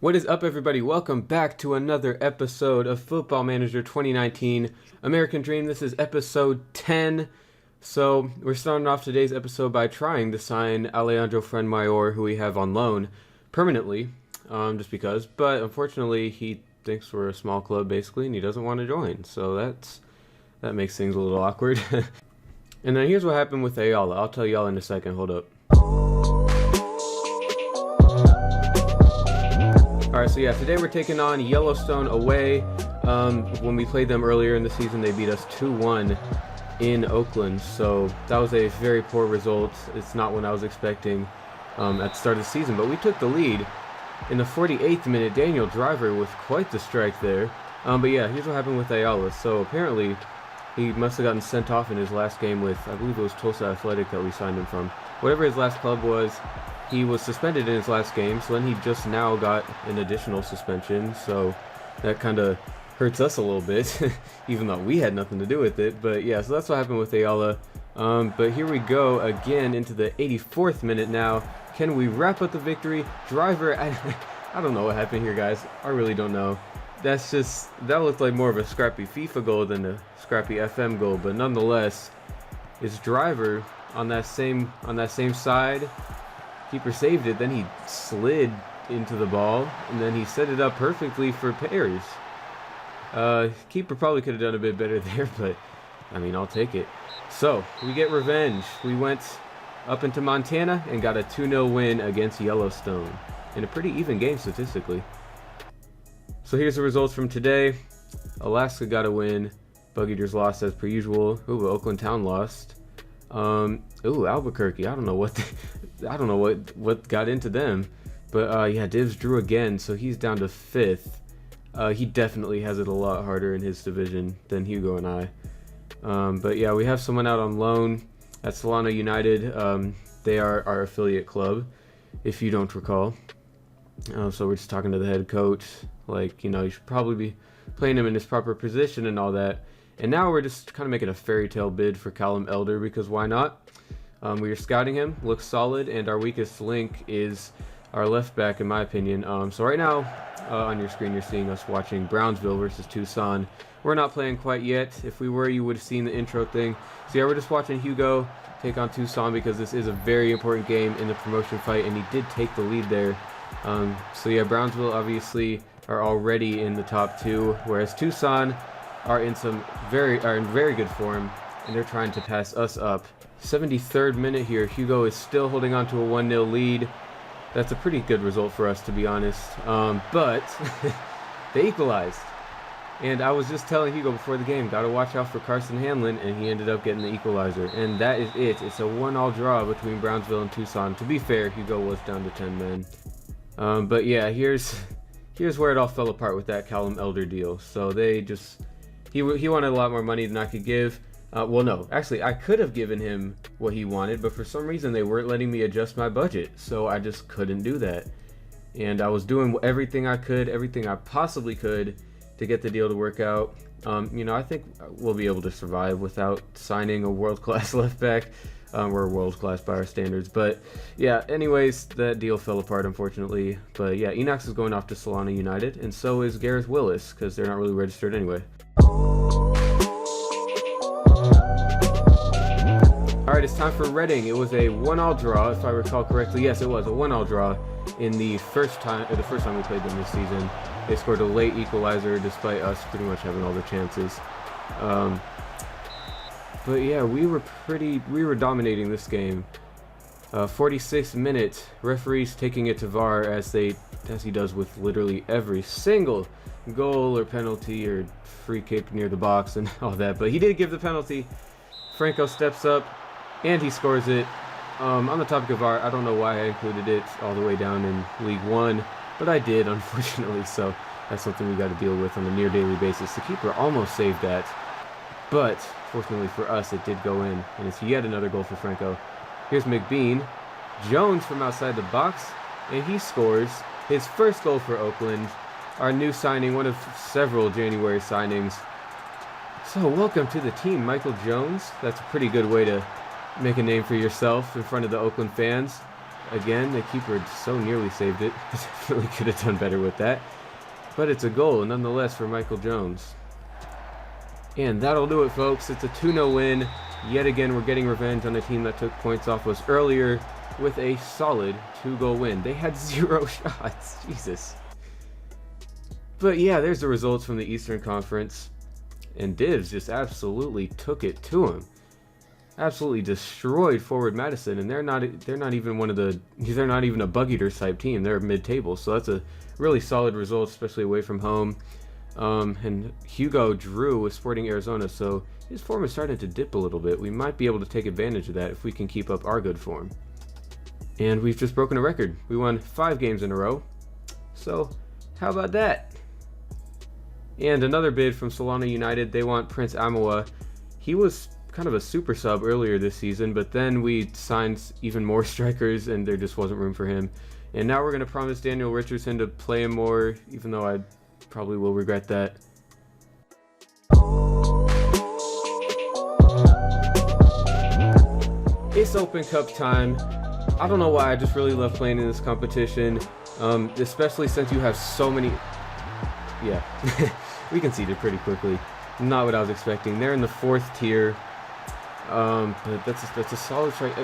What is up, everybody? Welcome back to another episode of Football Manager 2019 American Dream. This is episode 10. So we're starting off today's episode by trying to sign Alejandro Frenmayor, who we have on loan permanently, just because. But unfortunately, he thinks we're a small club basically, and he doesn't want to join. So that makes things a little awkward. And then here's what happened with Ayala. I'll tell y'all in a second. Hold up. Alright, so yeah, today we're taking on Yellowstone away. When we played them earlier in the season, they beat us 2-1 in Oakland, so that was a very poor result. It's not what I was expecting at the start of the season, but we took the lead in the 48th minute. Daniel Driver with quite the strike there. But yeah, here's what happened with Ayala. So apparently, he must have gotten sent off in his last game with, I believe it was Tulsa Athletic that we signed him from. Whatever his last club was, he was suspended in his last game, so then he just now got an additional suspension, so that kind of hurts us a little bit, even though we had nothing to do with it. But yeah, so that's what happened with Ayala. But here we go again into the 84th minute now. Can we wrap up the victory? Driver, I don't know what happened here, guys. I really don't know. That looked like more of a scrappy FIFA goal than a scrappy FM goal, but nonetheless, it's Driver on that same side. Keeper saved it, then he slid into the ball, and then he set it up perfectly for Pears. Keeper probably could have done a bit better there, but I mean, I'll take it. So, we get revenge. We went up into Montana and got a 2-0 win against Yellowstone in a pretty even game statistically. So here's the results from today. Alaska got a win. Bug Eaters lost as per usual. Ooh, Oakland Town lost. Albuquerque. I don't know what got into them, but yeah, Divs drew again, so he's down to 5th. He definitely has it a lot harder in his division than Hugo and I. But yeah, we have someone out on loan at Solana United. They are our affiliate club, if you don't recall. So we're just talking to the head coach, like, you know, you should probably be playing him in his proper position and all that. And now we're just kind of making a fairy tale bid for Callum Elder, because why not? We are scouting him, looks solid, and our weakest link is our left back, in my opinion. So right now, on your screen, you're seeing us watching Brownsville versus Tucson. We're not playing quite yet. If we were, you would have seen the intro thing. So yeah, we're just watching Hugo take on Tucson, because this is a very important game in the promotion fight, and he did take the lead there. So yeah, Brownsville obviously are already in the top 2, whereas Tucson are in very good form, and they're trying to pass us up. 73rd minute here. Hugo is still holding on to a 1-0 lead. That's a pretty good result for us, to be honest. But they equalized. And I was just telling Hugo before the game, gotta watch out for Carson Hanlon, and he ended up getting the equalizer. And that is it. It's a 1-1 draw between Brownsville and Tucson. To be fair, Hugo was down to 10 men. But yeah, here's where it all fell apart with that Callum Elder deal. So they just... He wanted a lot more money than I could give. Well, no, actually, I could have given him what he wanted, but for some reason they weren't letting me adjust my budget, so I just couldn't do that. And I was doing everything I could, everything I possibly could to get the deal to work out. You know, I think we'll be able to survive without signing a world-class left back. We're world-class by our standards, but yeah, anyways, that deal fell apart, unfortunately. But yeah, Enox is going off to Solana United, and so is Gareth Willis, because they're not really registered anyway. Alright, it's time for Reading. It was a 1-1 draw, if I recall correctly. Yes, it was a 1-1 draw in the first time we played them this season. They scored a late equalizer despite us pretty much having all the chances. But yeah, we were dominating this game. 46th minute, referees taking it to VAR as he does with literally every single goal or penalty or free kick near the box and all that. But he did give the penalty. Franco steps up and he scores it. On the topic of VAR, I don't know why I included it all the way down in League 1, but I did, unfortunately, so that's something we got to deal with on a near daily basis. The keeper almost saved that, but fortunately for us, it did go in, and it's yet another goal for Franco. Here's McBean. Jones from outside the box, and he scores his first goal for Oakland, our new signing, one of several January signings. So welcome to the team, Michael Jones. That's a pretty good way to make a name for yourself in front of the Oakland fans. again, the keeper so nearly saved it. Definitely could have done better with that. But it's a goal, nonetheless, for Michael Jones. And that'll do it, folks. It's a 2-0 win. Yet again, we're getting revenge on a team that took points off us earlier with a solid 2-goal win. They had 0 shots. Jesus. But yeah, there's the results from the Eastern Conference. And Divs just absolutely took it to him. Absolutely destroyed Forward Madison, and they're not even a Bug Eaters type team. They're mid-table, so that's a really solid result, especially away from home. And Hugo drew with Sporting Arizona, so his form is starting to dip a little bit. We might be able to take advantage of that if we can keep up our good form. And we've just broken a record. We won 5 games in a row. So how about that? And another bid from Solana United. They want Prince Amawa. He was kind of a super sub earlier this season, but then we signed even more strikers and there just wasn't room for him. And now we're going to promise Daniel Richardson to play him more, even though I probably will regret that. It's Open Cup time. I don't know why, I just really love playing in this competition, especially since you have so many... Yeah, we conceded pretty quickly. Not what I was expecting. They're in the 4th tier. But that's a solid strike.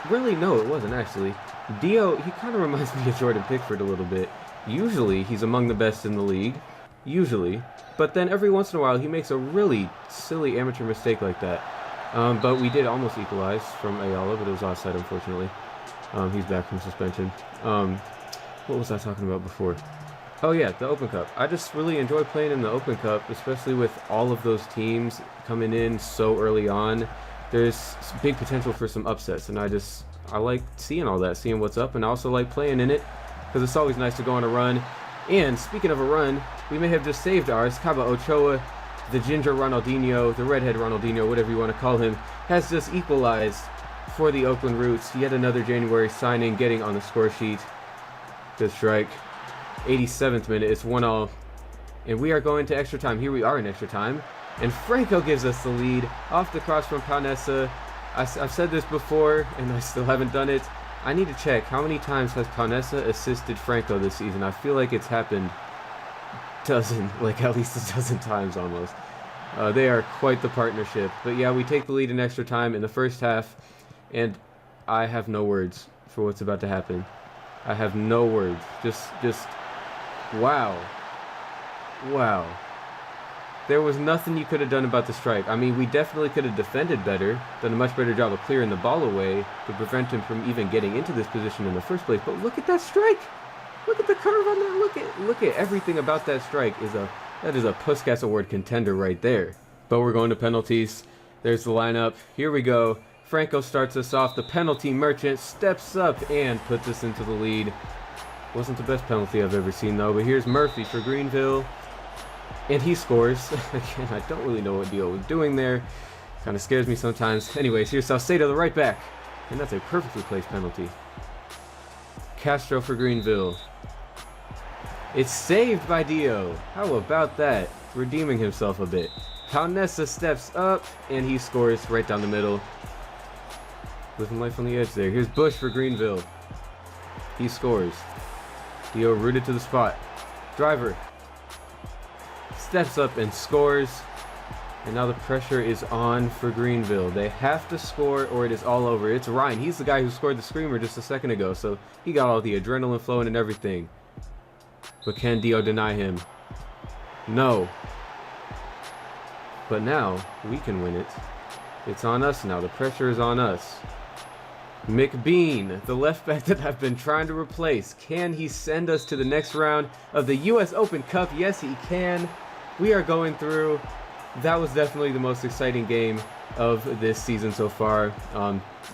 Really, no, it wasn't actually. Dio, he kind of reminds me of Jordan Pickford a little bit. Usually, he's among the best in the league. Usually. But then every once in a while, he makes a really silly amateur mistake like that. But we did almost equalize from Ayala, but it was offside, unfortunately. He's back from suspension. What was I talking about before? Oh yeah, the Open Cup. I just really enjoy playing in the Open Cup, especially with all of those teams coming in so early on. There's big potential for some upsets, and I like seeing all that, seeing what's up, and I also like playing in it, because it's always nice to go on a run. And speaking of a run, we may have just saved ours. Kaba Ochoa, the ginger Ronaldinho, the redhead Ronaldinho, whatever you want to call him, has just equalized for the Oakland Roots. Yet another January signing getting on the score sheet. Good strike. 87th minute, it's 1-1, and we are going to extra time. Here we are in extra time, and Franco gives us the lead off the cross from Paunessa. I've said this before, and I still haven't done it. I need to check how many times has Paunessa assisted Franco this season. I feel like it's happened at least a dozen times almost. They are quite the partnership. But yeah, we take the lead in extra time in the first half, and I have no words for what's about to happen. I have no words. Just wow. Wow. There was nothing you could have done about the strike. I mean, we definitely could have defended better, done a much better job of clearing the ball away to prevent him from even getting into this position in the first place. But look at that strike. Look at the curve on that. Look at everything about that strike. That is a Puskas Award contender right there. But we're going to penalties. There's the lineup. Here we go. Franco starts us off. The penalty merchant steps up and puts us into the lead. Wasn't the best penalty I've ever seen, though. But here's Murphy for Greenville. And he scores. Again, I don't really know what Dio was doing there. Kind of scares me sometimes. Anyways, here's Salcedo, the right back. And that's a perfectly placed penalty. Castro for Greenville. It's saved by Dio. How about that? Redeeming himself a bit. Paunessa steps up, and he scores right down the middle. Living life on the edge there. Here's Bush for Greenville. He scores. Dio rooted to the spot. Driver steps up and scores. And now the pressure is on for Greenville. They have to score or it is all over. It's Ryan. He's the guy who scored the screamer just a second ago. So he got all the adrenaline flowing and everything. But can Dio deny him? No. But now we can win it. It's on us now. The pressure is on us. McBean, the left back that I've been trying to replace. Can he send us to the next round of the US Open Cup? Yes, he can. We are going through. That was definitely the most exciting game of this season so far.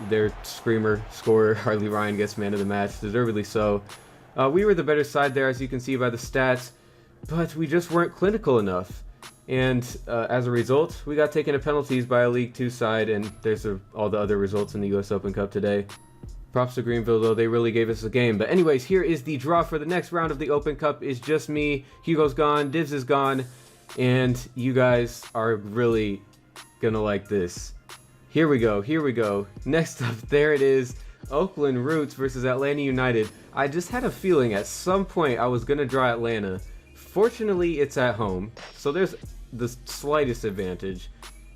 Their screamer scorer, Harley Ryan, gets man of the match, deservedly so. We were the better side there, as you can see by the stats, but we just weren't clinical enough. And as a result, we got taken to penalties by a League 2 side, and there's all the other results in the US Open Cup today. Props to Greenville, though. They really gave us a game. But anyways, here is the draw for the next round of the Open Cup. It's just me. Hugo's gone. Divs is gone. And you guys are really gonna like this. Here we go. Next up, there it is. Oakland Roots versus Atlanta United. I just had a feeling at some point I was going to draw Atlanta. Fortunately, it's at home, so there's the slightest advantage.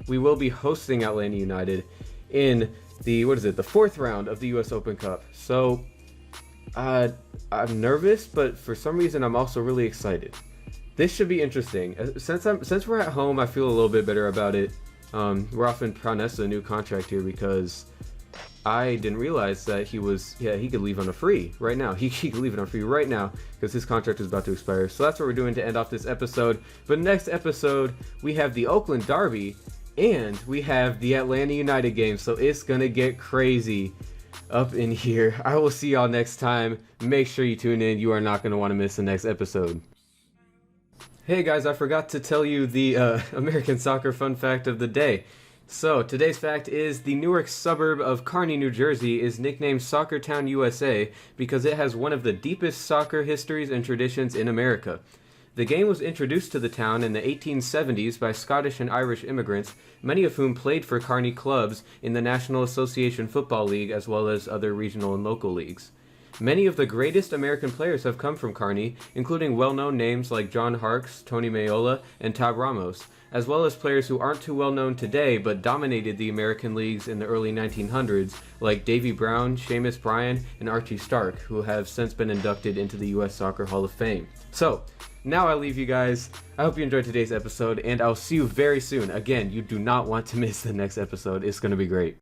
We will be hosting Atlanta United in the fourth round of the US Open Cup. So, I'm nervous, but for some reason I'm also really excited. This should be interesting. Since we're at home, I feel a little bit better about it. We're offering Pranessa a new contract here because I didn't realize that he could leave on a free right now. He could leave it on free right now because his contract is about to expire. So that's what we're doing to end off this episode. But next episode, we have the Oakland Derby and we have the Atlanta United game. So it's going to get crazy up in here. I will see y'all next time. Make sure you tune in. You are not going to want to miss the next episode. Hey guys, I forgot to tell you the American soccer fun fact of the day. So, today's fact is the Newark suburb of Kearney, New Jersey is nicknamed Soccer Town, USA because it has one of the deepest soccer histories and traditions in America. The game was introduced to the town in the 1870s by Scottish and Irish immigrants, many of whom played for Kearney clubs in the National Association Football League as well as other regional and local leagues. Many of the greatest American players have come from Kearney, including well-known names like John Harkes, Tony Mayola, and Tab Ramos, as well as players who aren't too well-known today but dominated the American leagues in the early 1900s, like Davy Brown, Seamus Bryan, and Archie Stark, who have since been inducted into the U.S. Soccer Hall of Fame. So, now I leave you guys. I hope you enjoyed today's episode, and I'll see you very soon. Again, you do not want to miss the next episode. It's going to be great.